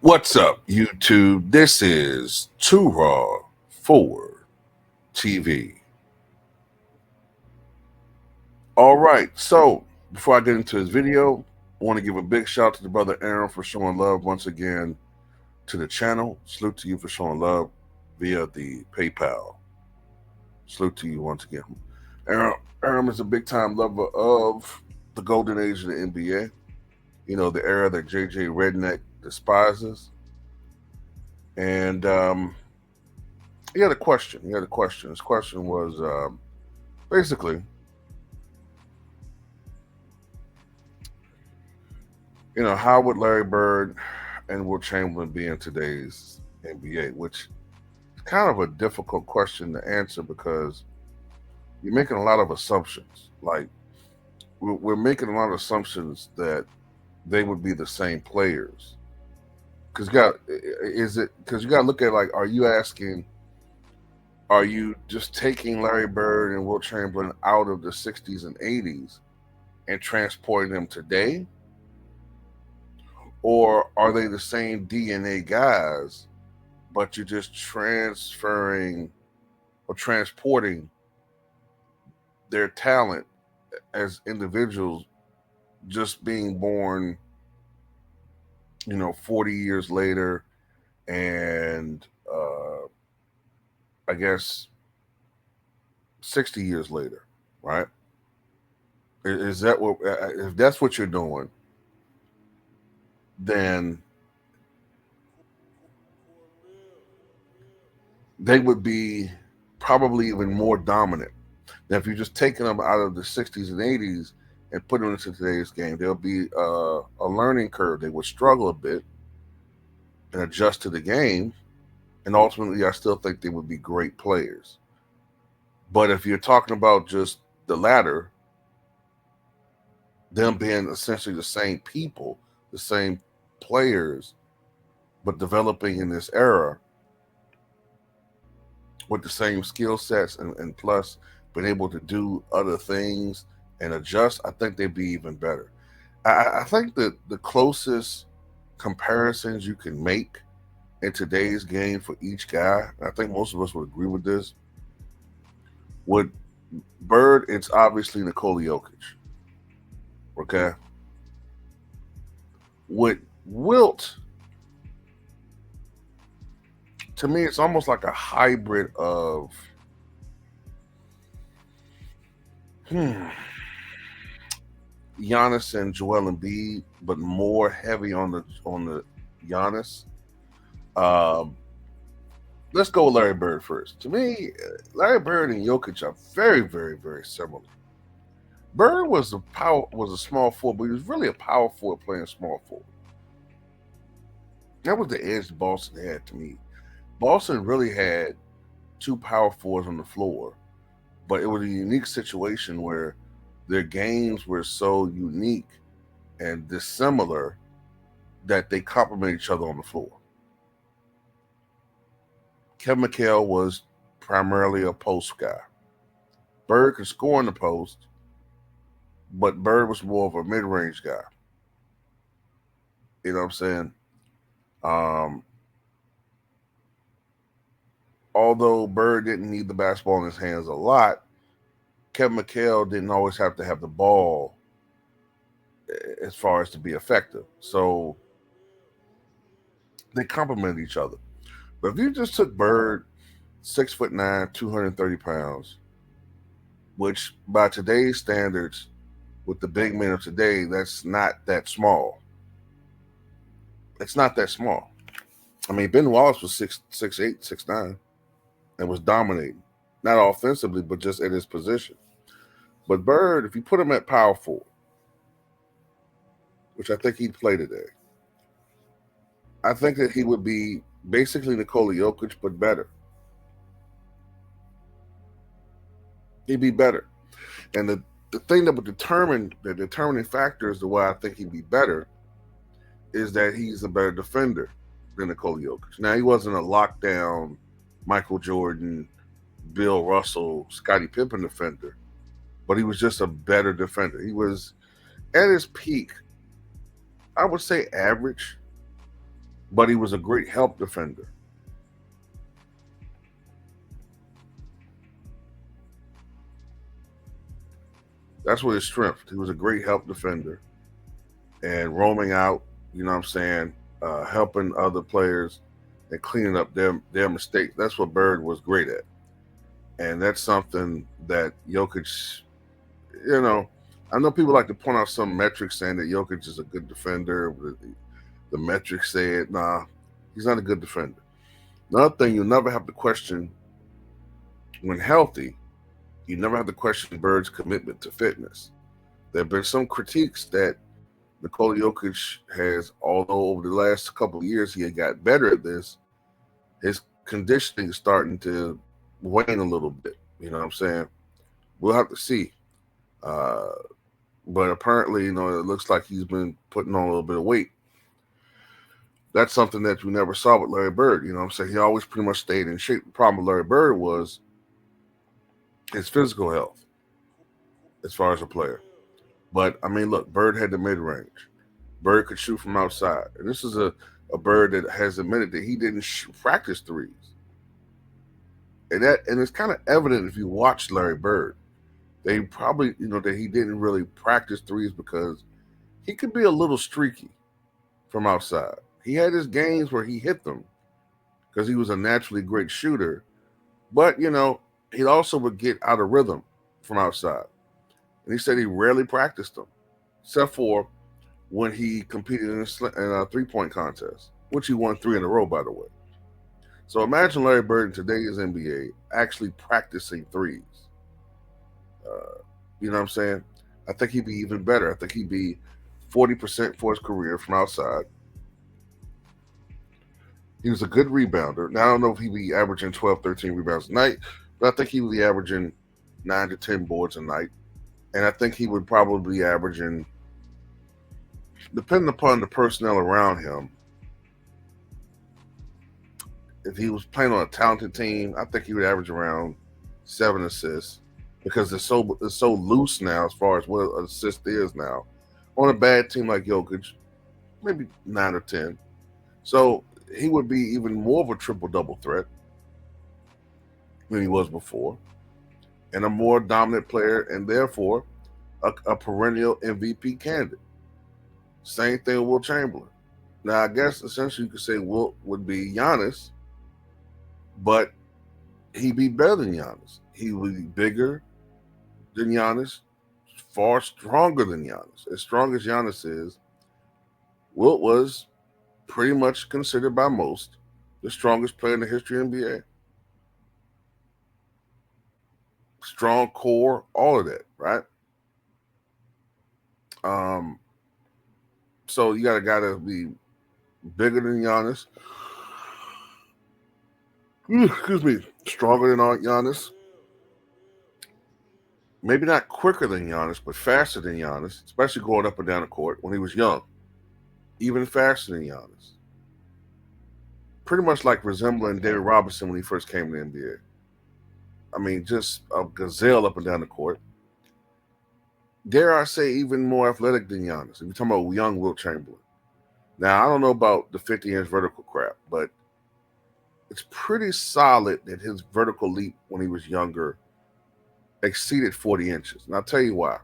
What's up, YouTube? This is Too Raw for TV. All right, so before I get into this video, I want to give a big shout out to the brother Aaron for showing love once again to the channel. Salute to you for showing love via the PayPal. Salute to you once again. Aaron is a big-time lover of the golden age of the NBA. You know, the era that JJ Redneck despises. And he had a question. His question was basically, you know, how would Larry Bird and Wilt Chamberlain be in today's NBA? Which is kind of a difficult question to answer because you're making a lot of assumptions. Like, we're making a lot of assumptions that they would be the same players. Because you got to look at, like, are you just taking Larry Bird and Wilt Chamberlain out of the 60s and 80s and transporting them today? Or are they the same DNA guys, but you're just transferring or transporting their talent as individuals, just being born, you know, 40 years later, and I guess 60 years later, right? Is that what? If that's what you're doing, then they would be probably even more dominant. Now, if you're just taking them out of the 60s and 80s and putting them into today's game, there'll be a learning curve. They would struggle a bit and adjust to the game. And ultimately, I still think they would be great players. But if you're talking about just the latter, them being essentially the same people, the same players, but developing in this era with the same skill sets and plus being able to do other things and adjust, I think they'd be even better. I think that the closest comparisons you can make in today's game for each guy, I think most of us would agree with this. With Bird, it's obviously Nikola Jokic. Okay. With Wilt, to me, it's almost like a hybrid of Giannis and Joel Embiid, but more heavy on the Giannis. Let's go with Larry Bird first. To me, Larry Bird and Jokic are very, very, very similar. Bird was a small forward, but he was really a power forward playing small forward. That was the edge Boston had to me. Boston really had two power forwards on the floor, but it was a unique situation where their games were so unique and dissimilar that they complement each other on the floor. Kevin McHale was primarily a post guy. Bird could score in the post, but Bird was more of a mid-range guy. You know what I'm saying? Although Bird didn't need the basketball in his hands a lot, Kevin McHale didn't always have to have the ball as far as to be effective. So they complement each other. But if you just took Bird, 6'9", 230 pounds, which by today's standards, with the big men of today, that's not that small. It's not that small. I mean, Ben Wallace was 6'8", 6'9", and was dominating. Not offensively, but just at his position. But Bird, if you put him at power forward, which I think he'd play today, I think that he would be basically Nikola Jokic, but better. He'd be better. And the thing that would determine the determining factor as to why I think he'd be better is that he's a better defender than Nikola Jokic. Now, he wasn't a lockdown Michael Jordan, Bill Russell, Scottie Pippen defender, but he was just a better defender. He was at his peak, I would say average, but he was a great help defender. That's what his strength. He was a great help defender and roaming out, you know what I'm saying, helping other players and cleaning up their mistakes. That's what Bird was great at. And that's something that Jokic, you know, I know people like to point out some metrics saying that Jokic is a good defender. The metrics say it. Nah, he's not a good defender. Another thing you'll never have to question when healthy, you never have to question Bird's commitment to fitness. There have been some critiques that Nikola Jokic has, although over the last couple of years he had got better at this, his conditioning is starting to wane a little bit. You know what I'm saying? We'll have to see. But apparently, you know, it looks like he's been putting on a little bit of weight. That's something that you never saw with Larry Bird. You know what I'm saying? He always pretty much stayed in shape. The problem with Larry Bird was his physical health as far as a player. But, I mean, look, Bird had the mid-range. Bird could shoot from outside. And this is a Bird that has admitted that he didn't practice threes. And it's kind of evident if you watch Larry Bird. They probably, you know, that he didn't really practice threes because he could be a little streaky from outside. He had his games where he hit them because he was a naturally great shooter. But, you know, he also would get out of rhythm from outside. And he said he rarely practiced them, except for when he competed in a three-point contest, which he won 3 in a row, by the way. So imagine Larry Bird in today's NBA actually practicing threes. You know what I'm saying? I think he'd be even better. I think he'd be 40% for his career from outside. He was a good rebounder. Now, I don't know if he'd be averaging 12, 13 rebounds a night, but I think he would be averaging 9 to 10 boards a night. And I think he would probably be averaging, depending upon the personnel around him, if he was playing on a talented team, I think he would average around 7 assists because it's so loose now as far as what an assist is now. On a bad team like Jokic, maybe 9 or 10. So he would be even more of a triple-double threat than he was before, and a more dominant player, and therefore a perennial MVP candidate. Same thing with Wilt Chamberlain. Now, I guess essentially you could say Wilt would be Giannis, but he'd be better than Giannis. He would be bigger than Giannis, far stronger than Giannis. As strong as Giannis is, Wilt was pretty much considered by most the strongest player in the history of NBA. Strong core, all of that, right? So you got a guy to be bigger than Giannis. Excuse me, stronger than Giannis. Maybe not quicker than Giannis, but faster than Giannis, especially going up and down the court when he was young. Even faster than Giannis. Pretty much like resembling David Robinson when he first came to the NBA. I mean, just a gazelle up and down the court. Dare I say, even more athletic than Giannis. If you're talking about young Wilt Chamberlain. Now, I don't know about the 50-inch vertical crap, but it's pretty solid that his vertical leap when he was younger exceeded 40 inches. And I'll tell you why.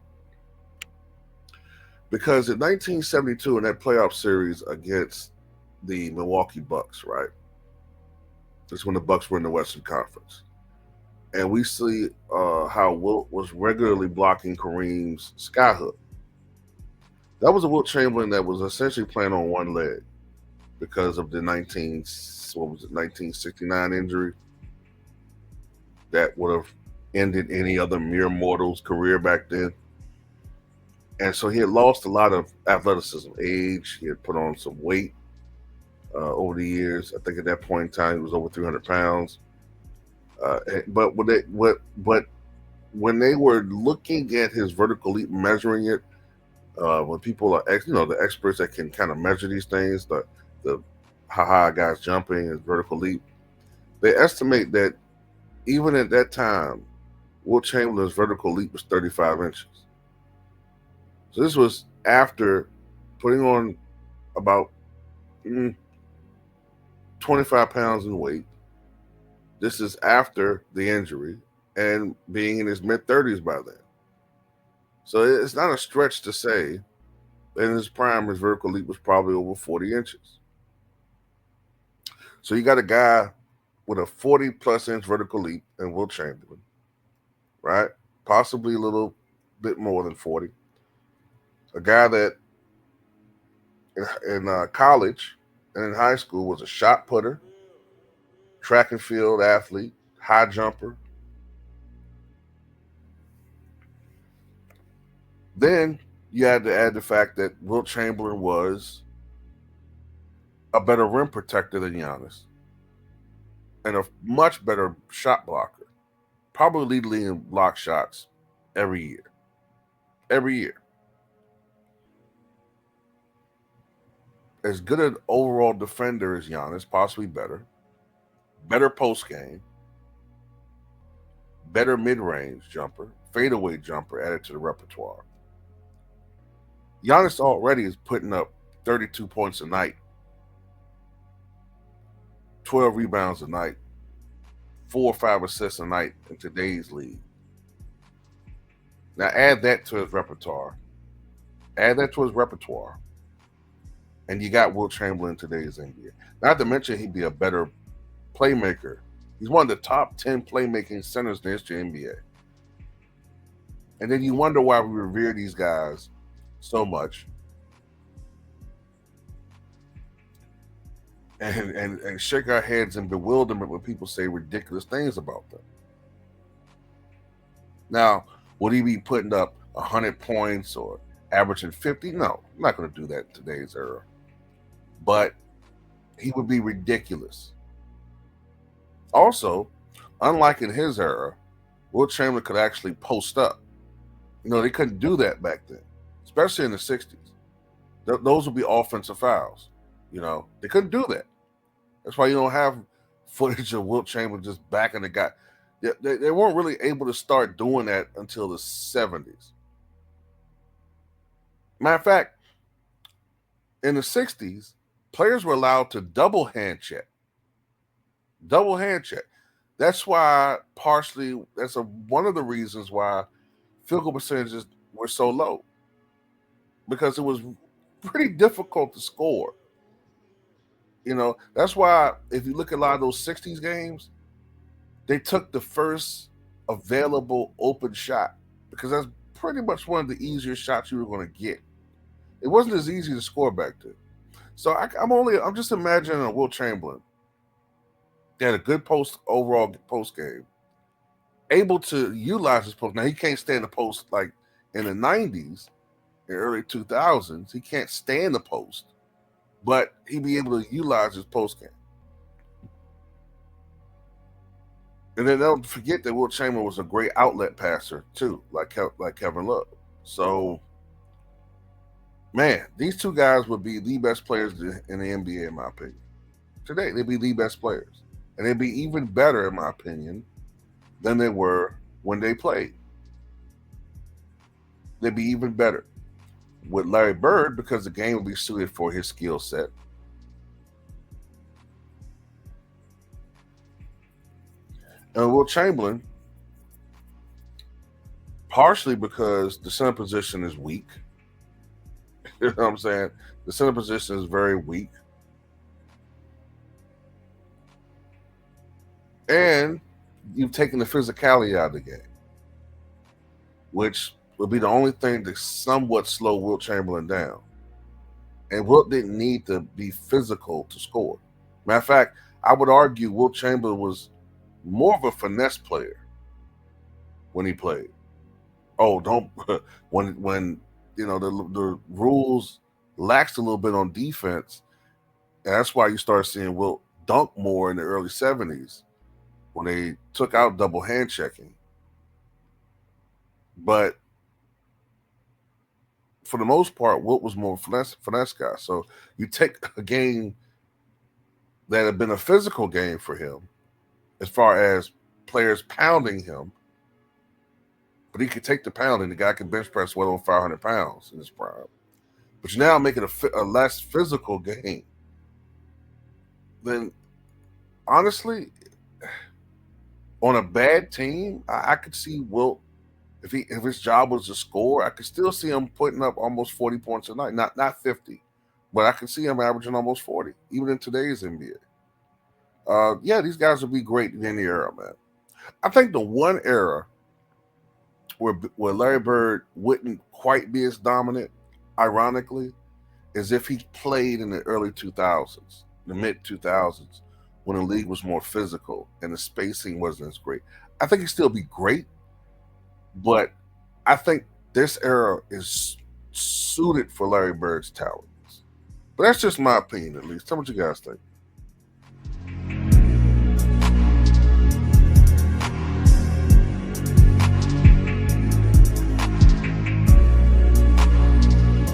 Because in 1972, in that playoff series against the Milwaukee Bucks, right? That's when the Bucks were in the Western Conference. And we see how Wilt was regularly blocking Kareem's skyhook. That was a Wilt Chamberlain that was essentially playing on one leg because of the 1969 injury that would have ended any other mere mortal's career back then. And so he had lost a lot of athleticism, age. He had put on some weight over the years. I think at that point in time he was over 300 pounds. But when they were looking at his vertical leap, measuring it, when people are, the experts that can kind of measure these things, the how high a guy's jumping, his vertical leap, they estimate that even at that time, Wilt Chamberlain's vertical leap was 35 inches. So this was after putting on about 25 pounds in weight. This is after the injury and being in his mid-30s by then. So it's not a stretch to say in his prime, his vertical leap was probably over 40 inches. So you got a guy with a 40-plus inch vertical leap in Wilt Chamberlain, right? Possibly a little bit more than 40. A guy that in college and in high school was a shot putter, track and field athlete, high jumper. Then you had to add the fact that Wilt Chamberlain was a better rim protector than Giannis and a much better shot blocker. Probably lead the league in block shots every year. Every year. As good an overall defender as Giannis, possibly better. Better post game. Better mid-range jumper. Fadeaway jumper added to the repertoire. Giannis already is putting up 32 points a night, 12 rebounds a night, 4 or 5 assists a night in today's league. Now add that to his repertoire. And you got Wilt Chamberlain in today's NBA. Not to mention he'd be a better playmaker. He's one of the top 10 playmaking centers in the history of the NBA. And then you wonder why we revere these guys so much. And shake our heads in bewilderment when people say ridiculous things about them. Now, would he be putting up 100 points or averaging 50? No, I'm not going to do that in today's era. But he would be ridiculous. Also, unlike in his era, Wilt Chamberlain could actually post up. They couldn't do that back then, especially in the 60s. Those would be offensive fouls. They couldn't do that. That's why you don't have footage of Wilt Chamberlain just backing the guy. They weren't really able to start doing that until the 70s. Matter of fact, in the 60s, players were allowed to double hand check. Double hand check. That's why that's one of the reasons why field goal percentages were so low. Because it was pretty difficult to score. That's why if you look at a lot of those 60s games, they took the first available open shot because that's pretty much one of the easier shots you were going to get. It wasn't as easy to score back then. So I'm just imagining a Wilt Chamberlain. He had a good overall post game, able to utilize his post. Now he can't stay in the post like in the 90s, in early 2000s. He can't stay in the post, but he'd be able to utilize his post game. And then don't forget that Wilt Chamberlain was a great outlet passer too, like Kevin Love. So, man, these two guys would be the best players in the NBA, in my opinion. Today, they'd be the best players. And they'd be even better, in my opinion, than they were when they played. They'd be even better with Larry Bird because the game would be suited for his skill set. And Wilt Chamberlain, partially because the center position is weak. You know what I'm saying? The center position is very weak. And you've taken the physicality out of the game, which would be the only thing to somewhat slow Wilt Chamberlain down. And Wilt didn't need to be physical to score. Matter of fact, I would argue Wilt Chamberlain was more of a finesse player when he played. Oh, don't when the rules laxed a little bit on defense, and that's why you start seeing Wilt dunk more in the early 70s when they took out double hand checking. But for the most part, Wilt was more finesse guy. So you take a game that had been a physical game for him, as far as players pounding him, but he could take the pounding. The guy can bench press well over 500 pounds in his prime. But you now make it a less physical game. Then, honestly, on a bad team, I could see Wilt. If his job was to score, I could still see him putting up almost 40 points a night. Not 50, but I could see him averaging almost 40, even in today's NBA. Yeah, these guys would be great in any era, man. I think the one era where Larry Bird wouldn't quite be as dominant, ironically, is if he played in the early 2000s, the mid 2000s, when the league was more physical and the spacing wasn't as great. I think he'd still be great, but I think this era is suited for Larry Bird's talents. But that's just my opinion, at least. Tell me what you guys think.